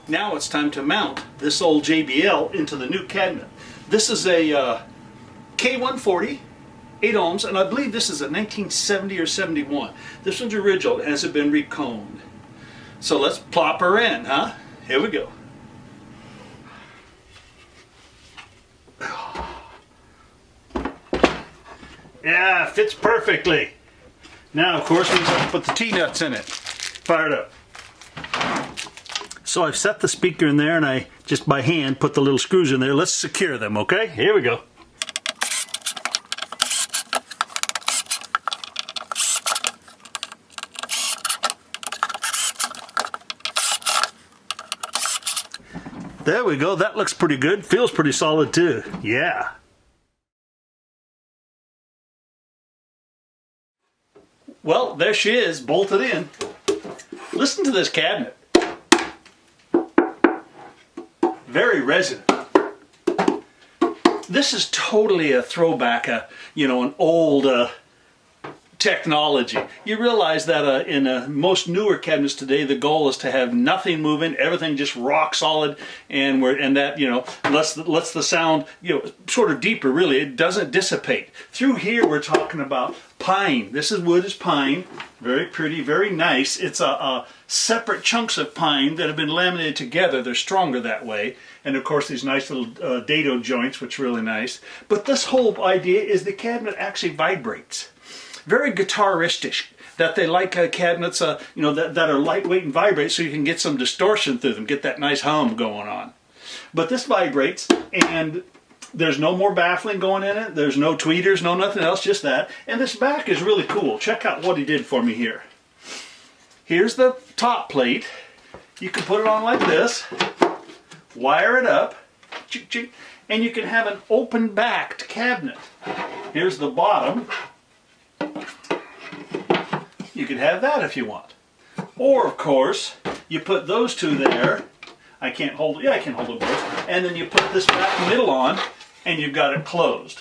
Now it's time to mount this old JBL into the new cabinet. This is a K140, 8 ohms, and I believe this is a 1970 or 71. This one's original, it hasn't been reconed. So let's plop her in, huh? Here we go. Yeah, fits perfectly. Now, of course, we have to put the T-nuts in it. Fire it up. So I've set the speaker in there, and I just by hand put the little screws in there. Let's secure them, okay? Here we go. There we go. That looks pretty good. Feels pretty solid too. Yeah. Well, there she is, bolted in. Listen to this cabinet. Very resonant. This is totally a throwback, an old technology. You realize that in most newer cabinets today, the goal is to have nothing moving, everything just rock solid, and that lets the sound sort of deeper. Really, it doesn't dissipate. Through here, we're talking about pine. This is wood is pine, very pretty, very nice. It's separate chunks of pine that have been laminated together. They're stronger that way, and of course these nice little dado joints, which are really nice. But this whole idea is the cabinet actually vibrates. Very guitaristic, that they like cabinets that are lightweight and vibrate, so you can get some distortion through them, get that nice hum going on. But this vibrates, and there's no more baffling going in it. There's no tweeters, no nothing else, just that. And this back is really cool. Check out what he did for me here. Here's the top plate. You can put it on like this, wire it up, and you can have an open-backed cabinet. Here's the bottom. You can have that if you want. Or, of course, you put those two there. I can't hold it. Yeah, I can hold it both. And then you put this back middle on, and you've got it closed.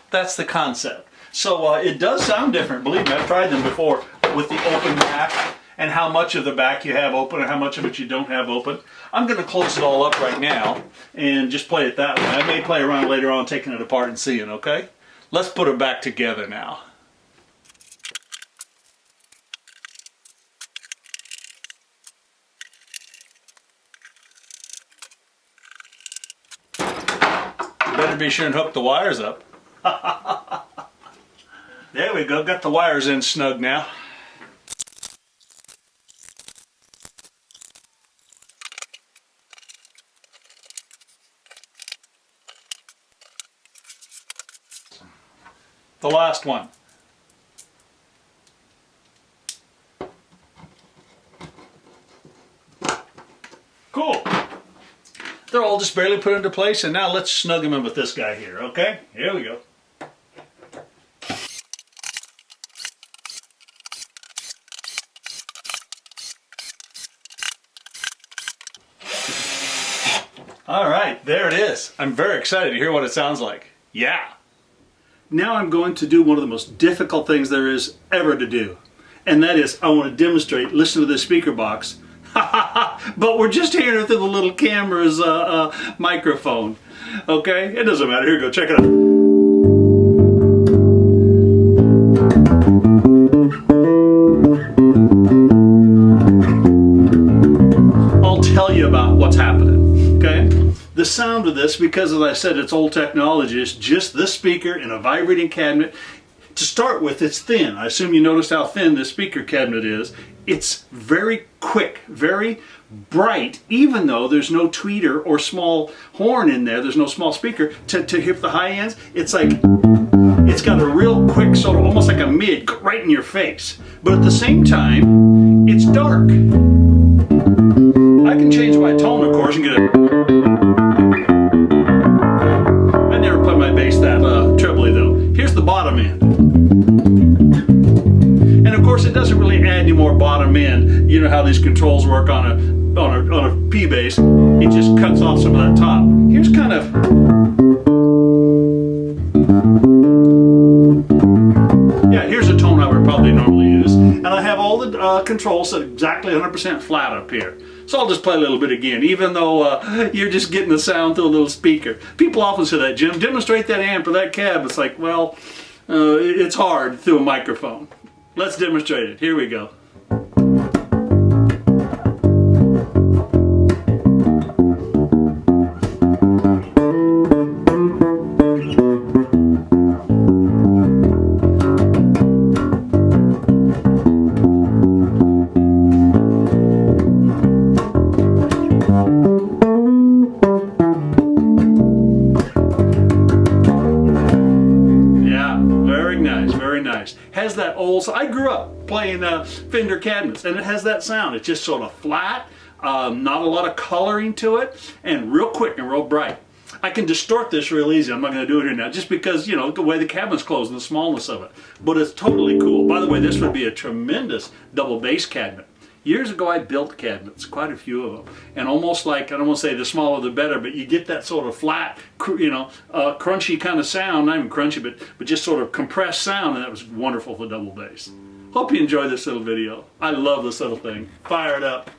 That's the concept. So it does sound different. Believe me, I've tried them before with the open back and how much of the back you have open and how much of it you don't have open. I'm going to close it all up right now and just play it that way. I may play around later on taking it apart and seeing, okay? Let's put it back together now. Better be sure and hook the wires up. There we go, got the wires in snug now. The last one. Cool. They're all just barely put into place, and now let's snug them in with this guy here, okay? Here we go. All right, there it is. I'm very excited to hear what it sounds like. Yeah. Now I'm going to do one of the most difficult things there is ever to do. And that is, I want to demonstrate, listen to this speaker box. But we're just hearing it through the little camera's microphone. Okay? It doesn't matter. Here we go. Check it out. I'll tell you about what's happening. Okay? The sound of this, because as I said, it's old technology, it's just this speaker in a vibrating cabinet. To start with, it's thin. I assume you noticed how thin this speaker cabinet is. It's very quick, very bright, even though there's no tweeter or small horn in there, there's no small speaker to hit the high ends. It's like, it's got a real quick sort of, almost like a mid, right in your face. But at the same time, it's dark. I can change my tone, of course, and get it. I never play my bass that trebly though. Here's the bottom end. And of course it doesn't really add any more bottom end. You know how these controls work on a P bass. It just cuts off some of that top. Here's kind of here's a tone I would probably normally use. And I have all the controls set exactly 100% flat up here. So I'll just play a little bit again, even though you're just getting the sound through a little speaker. People often say that, Jim, demonstrate that amp or that cab. It's like, well, it's hard through a microphone. Let's demonstrate it. Here we go. Very nice. Has that old, so I grew up playing Fender cabinets, and it has that sound. It's just sort of flat, not a lot of coloring to it, and real quick and real bright. I can distort this real easy. I'm not going to do it here now, just because, you know, the way the cabinet's closed and the smallness of it. But it's totally cool. By the way, this would be a tremendous double bass cabinet. Years ago, I built cabinets, quite a few of them, and almost like, I don't want to say the smaller the better, but you get that sort of flat, you know, crunchy kind of sound, not even crunchy, but just sort of compressed sound, and that was wonderful for double bass. Hope you enjoyed this little video. I love this little thing. Fire it up.